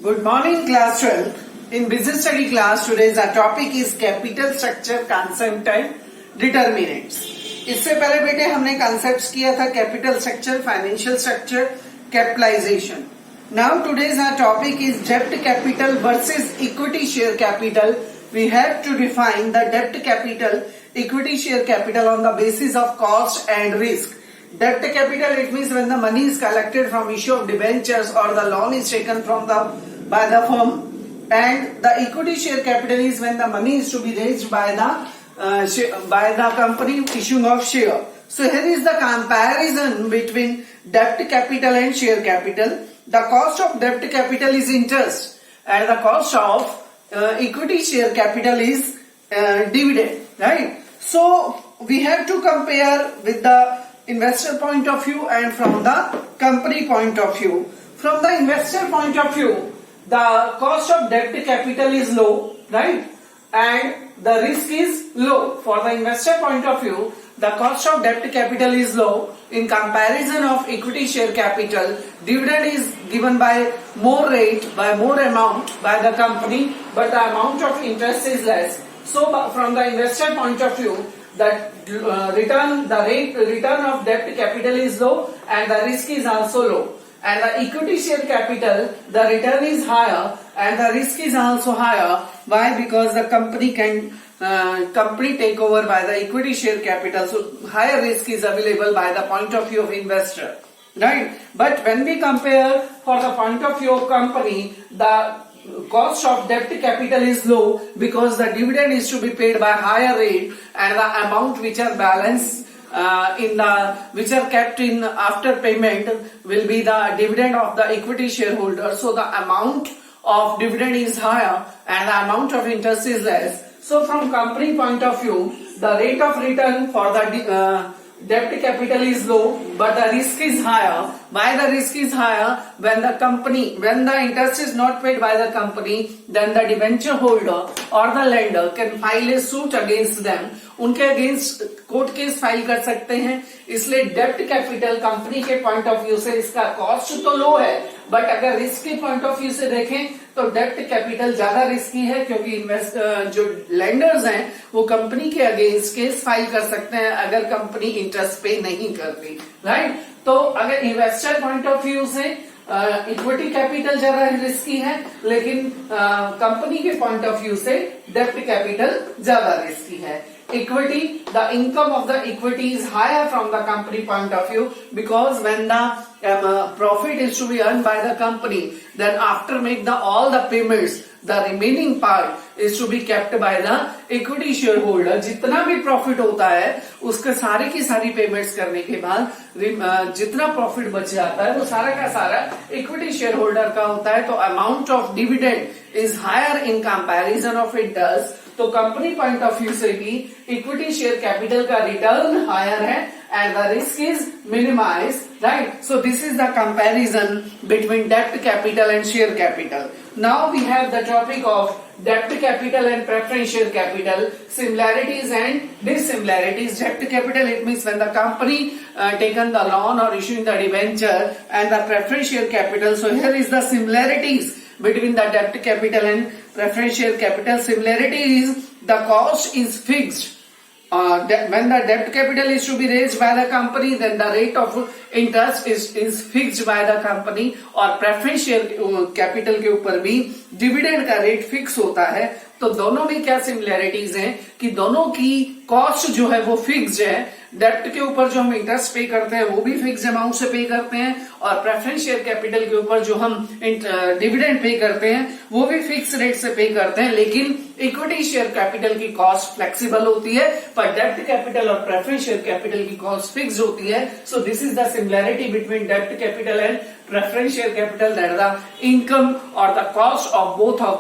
Good morning, class 12. In business study class, today's our topic is capital structure, concept and determinants. इससे पहले बेटे हमने concepts किया था capital structure, financial structure, capitalization. Now today's our topic is debt capital versus equity share capital. We have to define the debt capital, equity share capital on the basis of cost and risk. Debt capital, it means when the money is collected from issue of debentures or the loan is taken by the firm, and the equity share capital is when the money is to be raised by the company issuing of share. So here is the comparison between debt capital and share capital. The cost of debt capital is interest, and the cost of equity share capital is dividend, right? So we have to compare with the investor point of view and from the company point of view. From the investor point of view, the cost of debt capital is low, right? And the risk is low. For the investor point of view, the cost of debt capital is low. In comparison of equity share capital, dividend is given by more rate, by more amount by the company, but the amount of interest is less. So from the investor point of view, that return of debt capital is low and the risk is also low. And the equity share capital, the return is higher and the risk is also higher. Why? Because the company can take over by the equity share capital. So higher risk is available by the point of view of investor, right? But when we compare for the point of view of company, the cost of debt capital is low because the dividend is to be paid by higher rate and the amount which are balanced which are kept in after payment will be the dividend of the equity shareholder. So the amount of dividend is higher and the amount of interest is less. So from company point of view, the rate of return for the debt capital is low, but the risk is higher. Why the risk is higher? When the interest is not paid by the company, then the debenture holder or the lender can file a suit against them. उनके against court case file कर सकते हैं. इसलिए डेप्ट capital company के point of view से इसका cost तो लो है, बट अगर रिस्क के पॉइंट ऑफ व्यू से देखें तो डेप्ट कैपिटल ज्यादा रिस्की है, क्योंकि जो लेंडर्स हैं वो कंपनी के अगेंस्ट केस फाइल कर सकते हैं अगर कंपनी इंटरेस्ट पे नहीं करती, राइट? तो अगर इन्वेस्टर पॉइंट ऑफ व्यू से इक्विटी कैपिटल ज्यादा रिस्की है, लेकिन कंपनी के पॉइंट ऑफ व्यू से डेप्ट कैपिटल ज्यादा रिस्की है. Equity, the income of the equity is higher from the company point of view, because when the profit is to be earned by the company, then after make all the payments, the remaining part is to be kept by the equity shareholder. जितना भी profit होता है उसके सारे की सारी payments करने के बाद जितना प्रॉफिट बच जाता है वो सारा का सारा इक्विटी शेयर होल्डर का होता है. तो amount of dividend is higher in comparison of interest. तो कंपनी पॉइंट ऑफ व्यू से भी इक्विटी शेयर कैपिटल का रिटर्न हायर है and the risk is minimized, right? So this is the comparison between debt capital and share capital. Now we have the topic of debt capital and preference share capital, similarities and dissimilarities. Debt capital, it means when the company taken the loan or issuing the debenture, and the preference share capital. So here is the similarities between the debt capital and preference share capital. Similarity is the cost is fixed. When the debt capital is to be raised by the company, then the rate of interest is fixed by the company. और preference share capital के ऊपर भी dividend का rate fix होता है. तो दोनों में क्या सिमिलैरिटीज हैं कि दोनों की कॉस्ट जो है वो फिक्स्ड है. डेप्ट के ऊपर जो हम इंटरेस्ट पे करते हैं वो भी फिक्स अमाउंट से पे करते हैं, और प्रेफरेंस शेयर कैपिटल के ऊपर जो हम डिविडेंड पे करते हैं वो भी फिक्स रेट से पे करते हैं. लेकिन इक्विटी शेयर कैपिटल की कॉस्ट फ्लेक्सिबल होती है, पर डेप्ट कैपिटल और प्रेफरेंस शेयर कैपिटल की कॉस्ट फिक्स होती है. So this is the similarity between डेप्ट capital and preference share capital, that the income or the cost of both of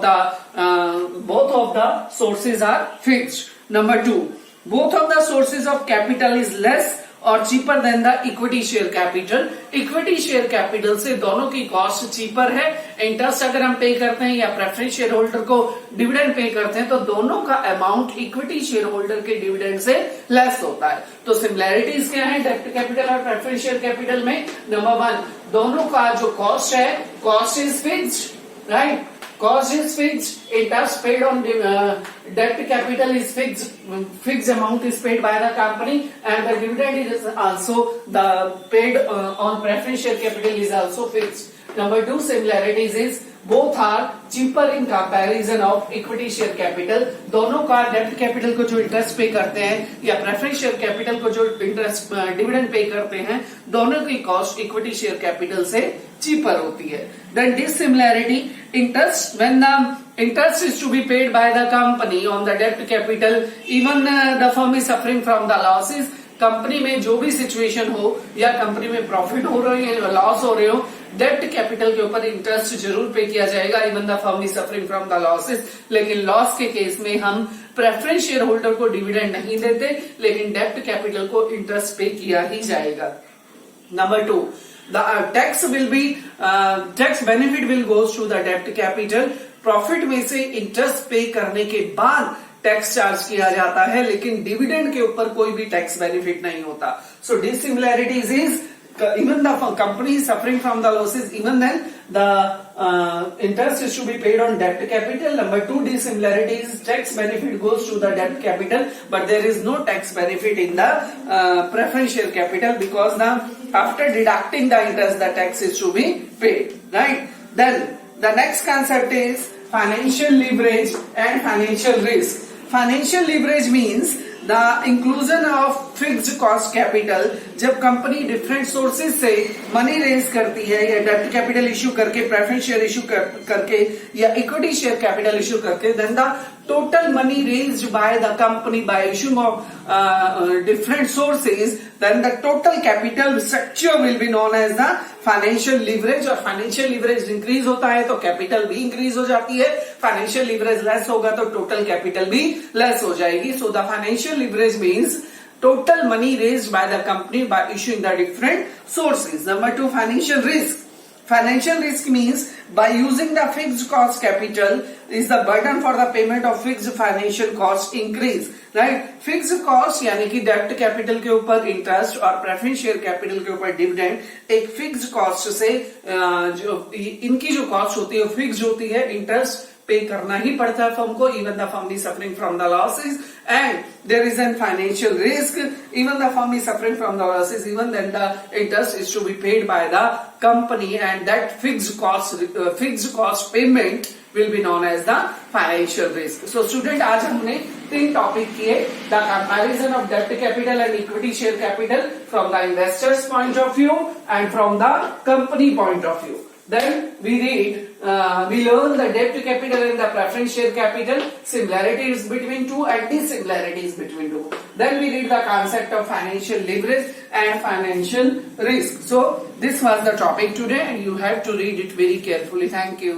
the sources are fixed. Number 2, both of the sources of capital is less और cheaper than the equity share capital. Equity share capital से दोनों की cost cheaper है. Interest अगर हम पे करते हैं या प्रेफरेंस शेयर होल्डर को डिविडेंड पे करते हैं तो दोनों का अमाउंट इक्विटी शेयर होल्डर के डिविडेंड से लेस होता है. तो सिमिलैरिटीज क्या है डेब्ट कैपिटल और प्रेफरेंस शेयर कैपिटल में? नंबर 1, दोनों का जो कॉस्ट है, cost is fixed right? Cost is fixed, interest paid on debt capital is fixed amount is paid by the company, and the dividend is also the paid on preference share capital is also fixed. Number 2 similarities is both are cheaper in comparison of equity share capital. दोनों का डेब्ट capital को जो interest पे करते हैं या preference share capital को जो इंटरेस्ट डिविडेंड पे करते हैं, दोनों की कॉस्ट इक्विटी शेयर कैपिटल से चीपर होती है. Then dissimilarity, interest, when the interest is to be paid by the company on the debt capital, even the firm is suffering from the losses. Company में जो भी situation हो या company में profit हो रहे हैं लॉस हो रहे हो, डेट कैपिटल के ऊपर इंटरेस्ट जरूर पे किया जाएगा, even the firm is suffering from the losses. लेकिन लॉस के केस में हम प्रेफरेंस शेयर होल्डर को डिविडेंड नहीं देते, लेकिन डेट कैपिटल को इंटरेस्ट पे किया ही जाएगा. Number 2, the tax benefit will goes to the debt capital. Profit में से इंटरेस्ट पे करने के बाद टैक्स चार्ज किया जाता है, लेकिन डिविडेंड के ऊपर कोई भी टैक्स बेनिफिट नहीं होता. So dissimilarities is even the company is suffering from the losses, even then the interest is to be paid on debt capital. Number 2 dissimilarity is tax benefit goes to the debt capital, but there is no tax benefit in the preference share capital, because the after deducting the interest the tax is to be paid, right? Then the next concept is financial leverage and financial risk. Financial leverage means the inclusion of fixed cost capital. जब company different sources से money raise करती है या डेब्ट capital issue करके, preference share issue करके या equity share capital issue करके, then the total money raised by the company by issuing of different sources, then the total capital structure will be known as the financial leverage. और financial leverage increase होता है तो capital भी increase हो जाती है, financial leverage less होगा तो total capital भी less हो जाएगी. So the financial leverage means total money raised by the company by issuing the different sources. Number 2 financial risk. Financial risk means by using the fixed cost capital is the burden for the payment of fixed financial cost increase, right? Fixed cost यानी कि डेब्ट capital के ऊपर interest और preference share capital के ऊपर dividend, एक fixed cost से जो इनकी जो कॉस्ट होती है फिक्स्ड होती है, इंटरेस्ट पे करना ही पड़ता है फर्म को, even the firm is suffering from the losses, and there is an financial risk, even the firm is suffering from the losses, even then the interest is to be paid by the company, and that fixed cost payment will be known as the financial risk. So student, आज हमने 3 topic किए, the comparison of debt capital and equity share capital from the investor's point of view and from the company point of view. Then we learn the debt capital and the preference share capital, similarities between two and dissimilarities between two. Then we read the concept of financial leverage and financial risk. So this was the topic today and you have to read it very carefully. Thank you.